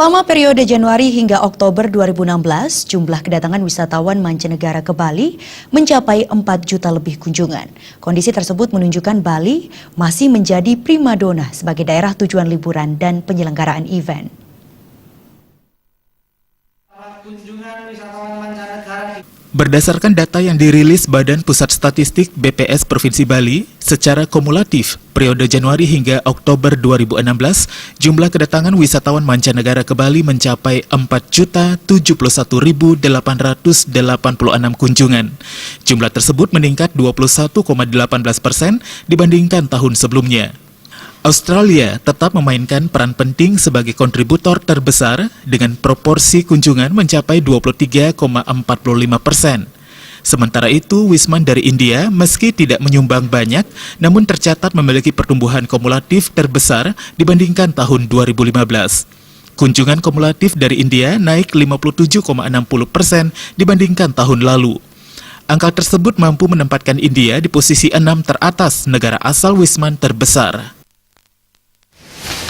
Selama periode Januari hingga Oktober 2016, jumlah kedatangan wisatawan mancanegara ke Bali mencapai 4 juta lebih kunjungan. Kondisi tersebut menunjukkan Bali masih menjadi primadona sebagai daerah tujuan liburan dan penyelenggaraan event. Berdasarkan data yang dirilis Badan Pusat Statistik BPS Provinsi Bali, secara kumulatif periode Januari hingga Oktober 2016, jumlah kedatangan wisatawan mancanegara ke Bali mencapai 4.071.886 kunjungan. Jumlah tersebut meningkat 21,18% dibandingkan tahun sebelumnya. Australia tetap memainkan peran penting sebagai kontributor terbesar dengan proporsi kunjungan mencapai 23,45%. Sementara itu, Wisman dari India meski tidak menyumbang banyak, namun tercatat memiliki pertumbuhan kumulatif terbesar dibandingkan tahun 2015. Kunjungan kumulatif dari India naik 57,60% dibandingkan tahun lalu. Angka tersebut mampu menempatkan India di posisi 6 teratas negara asal Wisman terbesar.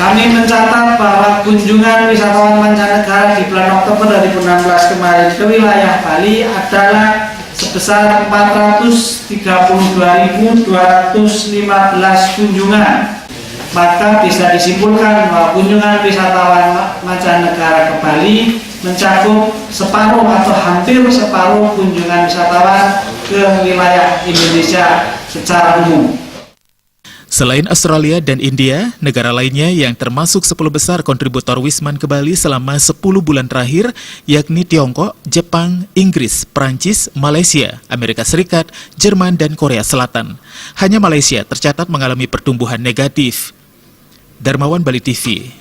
Kami mencatat bahwa kunjungan wisatawan mancanegara di bulan Oktober 2016 kemarin ke wilayah Bali adalah sebesar 432.215 kunjungan. Maka bisa disimpulkan bahwa kunjungan wisatawan mancanegara ke Bali mencakup separuh atau hampir separuh kunjungan wisatawan ke wilayah Indonesia secara umum. Selain Australia dan India, negara lainnya yang termasuk 10 besar kontributor Wisman ke Bali selama 10 bulan terakhir, yakni Tiongkok, Jepang, Inggris, Prancis, Malaysia, Amerika Serikat, Jerman, dan Korea Selatan. Hanya Malaysia tercatat mengalami pertumbuhan negatif. Darmawan, Bali TV.